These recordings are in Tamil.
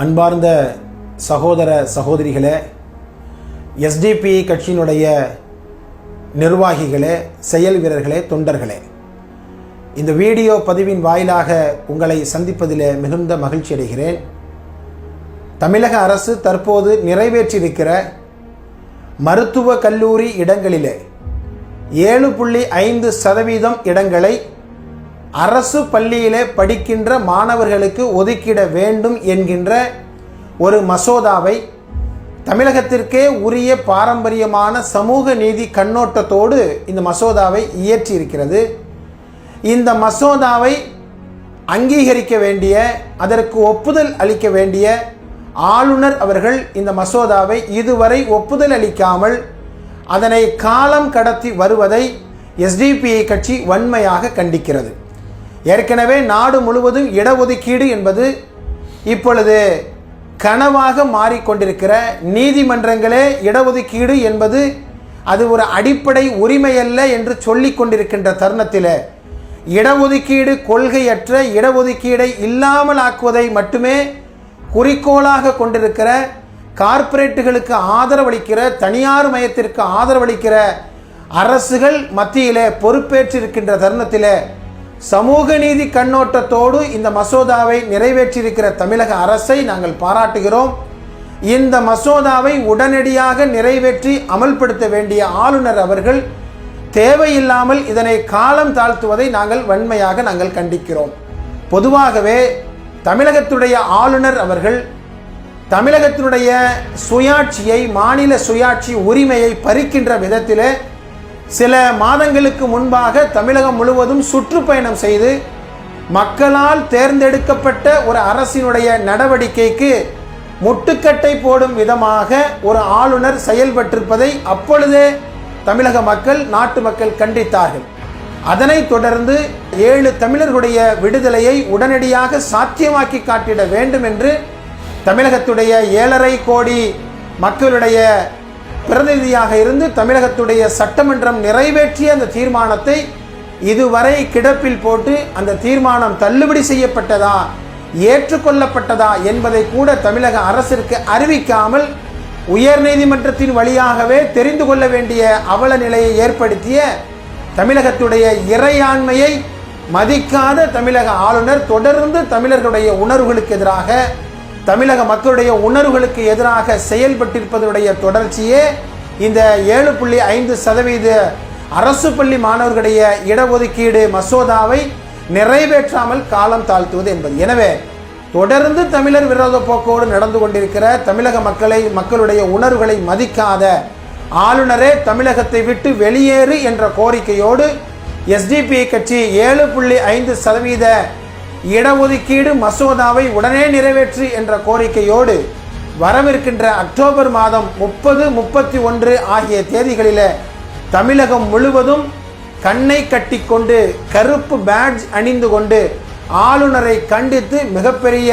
அன்பார்ந்த சகோதர சகோதரிகளே, எஸ்டிபி கட்சியினுடைய நிர்வாகிகளே, செயல் வீரர்களே, தொண்டர்களே, இந்த வீடியோ பதிவின் வாயிலாக உங்களை சந்திப்பதிலே மிகுந்த மகிழ்ச்சி அடைகிறேன். தமிழக அரசு தற்போது நிறைவேற்றியிருக்கிற மருத்துவ கல்லூரி இடங்களிலே 7.5% இடங்களை அரசு பள்ளியிலே படிக்கின்ற மாணவர்களுக்கு ஒதுக்கிட வேண்டும் என்கின்ற ஒரு மசோதாவை தமிழகத்திற்கே உரிய பாரம்பரியமான சமூக நீதி கண்ணோட்டத்தோடு இந்த மசோதாவை இயற்றியிருக்கிறது. இந்த மசோதாவை அங்கீகரிக்க வேண்டிய, அதற்கு ஒப்புதல் அளிக்க வேண்டிய ஆளுநர் அவர்கள் இந்த மசோதாவை இதுவரை ஒப்புதல் அளிக்காமல் அதனை காலம் கடத்தி வருவதை எஸ்டிபிஐ கட்சி வன்மையாக கண்டிக்கிறது. ஏற்கனவே நாடு முழுவதும் இடஒதுக்கீடு என்பது இப்பொழுது கனவாக மாறிக்கொண்டிருக்கிற, நீதிமன்றங்களே இடஒதுக்கீடு என்பது அது ஒரு அடிப்படை உரிமையல்ல என்று சொல்லிக் கொண்டிருக்கின்ற தருணத்தில் இடஒதுக்கீடு கொள்கையற்ற, இடஒதுக்கீடை இல்லாமல் ஆக்குவதை மட்டுமே குறிக்கோளாக கொண்டிருக்கிற, கார்ப்பரேட்டுகளுக்கு ஆதரவளிக்கிற, தனியார் மயத்திற்கு ஆதரவளிக்கிற அரசுகள் மத்தியிலே பொறுப்பேற்றிருக்கின்ற தருணத்தில் சமூக நீதி கண்ணோட்டத்தோடு இந்த மசோதாவை நிறைவேற்றியிருக்கிற தமிழக அரசை நாங்கள் பாராட்டுகிறோம். இந்த மசோதாவை உடனடியாக நிறைவேற்றி அமல்படுத்த வேண்டிய ஆளுநர் அவர்கள் தேவையில்லாமல் இதனை காலம் தாழ்த்துவதை நாங்கள் வன்மையாக கண்டிக்கிறோம். பொதுவாகவே தமிழகத்துடைய ஆளுநர் அவர்கள் தமிழகத்தினுடைய சுயாட்சியை, மாநில சுயாட்சி உரிமையை பறிக்கின்ற விதத்திலே சில மாதங்களுக்கு முன்பாக தமிழகம் முழுவதும் சுற்றுப்பயணம் செய்து மக்களால் தேர்ந்தெடுக்கப்பட்ட ஒரு அரசினுடைய நடவடிக்கைக்கு முட்டுக்கட்டை போடும் விதமாக ஒரு ஆளுநர் செயல்பட்டிருப்பதை அப்பொழுதே தமிழக மக்கள், நாட்டு மக்கள் கண்டித்தார்கள். அதனைத் தொடர்ந்து 7 தமிழர்களுடைய விடுதலையை உடனடியாக சாத்தியமாக்கி காட்டிட வேண்டும் என்று தமிழகத்துடைய 7.5 கோடி மக்களுடைய பிரதிநிதியாக இருந்து தமிழகத்துடைய சட்டமன்றம் நிறைவேற்றிய அந்த தீர்மானத்தை இதுவரை கிடப்பில் போட்டு அந்த தீர்மானம் தள்ளுபடி செய்யப்பட்டதா, ஏற்றுக்கொள்ளப்பட்டதா என்பதை கூட தமிழக அரசிற்கு அறிவிக்காமல் உயர்நீதிமன்றத்தின் வழியாகவே தெரிந்து கொள்ள வேண்டிய அவல நிலையை ஏற்படுத்திய தமிழகத்துடைய இறையாண்மையை மதிக்காத தமிழக ஆளுநர் தொடர்ந்து தமிழர்களுடைய உணர்வுகளுக்கு எதிராக, தமிழக மக்களுடைய உணர்வுகளுக்கு எதிராக செயல்பட்டிருப்பதனுடைய தொடர்ச்சியே இந்த 7.5% அரசு பள்ளி மாணவர்களுடைய இடஒதுக்கீடு மசோதாவை நிறைவேற்றாமல் காலம் தாழ்த்துவது என்பது. எனவே தொடர்ந்து தமிழர் விரோத போக்கோடு நடந்து கொண்டிருக்கிற, தமிழக மக்களுடைய உணர்வுகளை மதிக்காத ஆளுநரே தமிழகத்தை விட்டு வெளியேறு என்ற கோரிக்கையோடு எஸ்டிபிஐ கட்சி 7.5% இடஒதுக்கீடு மசோதாவை உடனே நிறைவேற்று என்ற கோரிக்கையோடு வரவிருக்கின்ற அக்டோபர் மாதம் 30, 31 ஆகிய தேதிகளில் தமிழகம் முழுவதும் கண்ணை கட்டிக்கொண்டு, கருப்பு பேட்ஜ் அணிந்து கொண்டு ஆளுநரை கண்டித்து மிகப்பெரிய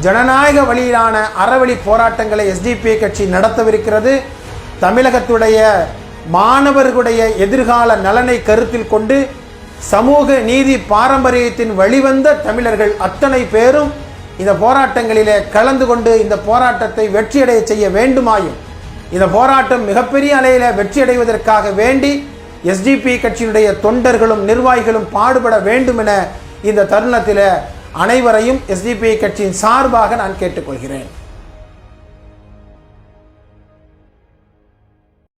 ஜனநாயக வழியிலான அறவழி போராட்டங்களை எஸ்டிபிஐ கட்சி நடத்தவிருக்கிறது. தமிழகத்துடைய மாணவர்களுடைய எதிர்கால நலனை கருத்தில் கொண்டு சமூக நீதி பாரம்பரியத்தின் வழிவந்த தமிழர்கள் அத்தனை பேரும் இந்த போராட்டங்களிலே கலந்து கொண்டு இந்த போராட்டத்தை வெற்றியடைய செய்ய வேண்டுமாயும், இந்த போராட்டம் மிகப்பெரிய அலையில வெற்றியடைவதற்காக வேண்டி எஸ்டிபி கட்சியினுடைய தொண்டர்களும் நிர்வாகிகளும் பாடுபட வேண்டும் என இந்த தருணத்தில் அனைவரையும் எஸ்டிபி கட்சியின் சார்பாக நான் கேட்டுக்கொள்கிறேன்.